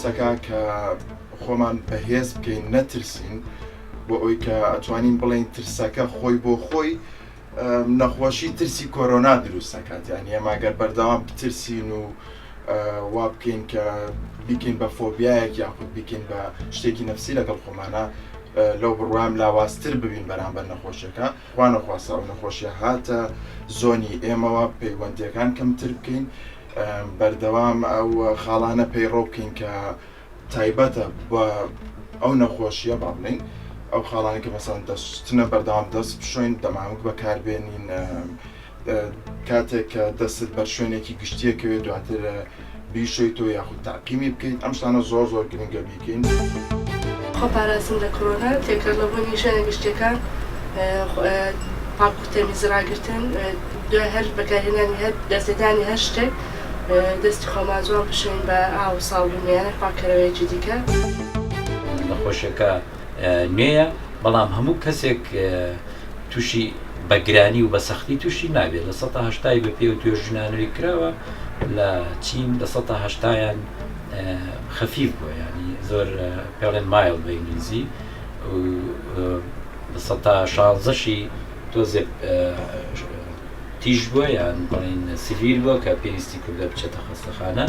ترسەکە کە خۆمان بەهێز بکەین نەترسین بۆ ئەوی کە ئەتوانین بڵێن ترسەکە خۆی بۆ خۆی نەخۆشی ترسی کۆرۆنا دروست دەکات. یعنی ئێمە ئەگەر بەردەوام بترسین و وا بکەین کە بیکەین بە فۆبیایەک یاخود بیکەین بە شتێکی نەفسی لەگەڵ خۆمانە لەو بڕوام لاوازتر ببین بەرامبەر نەخۆشیەکە. خوا نەخواسە ئەو نەخۆشیە هاتە زۆنی ئێمەوە پەیوەندیەکان کەمتر بکەین، بەردەوام ئەو خاڵانە پەیڕۆ بکەین کە تایبەتە بە ئەو نەخۆشیە با بڵین، ئەو خاڵانی کە مەسەڵەن دەستنە بەردەوام دەست بشۆین، دەمامک بەکاربێنین کاتێک کە دەستت بەر شوێنێکی گشتیەکەوێت دواتر بیشۆیتەوە یاخود تاقیمی بکەیت. ئەم شتانە زۆر زۆر گرنگە بیکەین. خۆپاراستن لە کۆرۆنا تێکەڵەبوونی شوێنە گشتیەکان، پاک و تەمیز ڕاگرتن، دوای هەر بەکارهێنانی هەر دەستێدانی هەر شتێک دەستی خۆمان جوان بشوین بە ئاو و ساڵ و میانە پاکەرەوەیەکی دیکە. نەخۆشیەکە نوێیە، بەڵام هەموو کەسێک تووشی بەگرانی و بە سەختی تووشی نابێت. لە 1970 بە پێ و توێژنانەوەی کراوە لە چین لە 1970یان خەفیف بووە، ینی زۆر پێڵێن مایل بە ئینگلیزی، لە 1916شی تۆزێ تیژ بووە یان بڵێن سیڤیر بووە کە پێویستی کردە بچێتە خەستەخانە.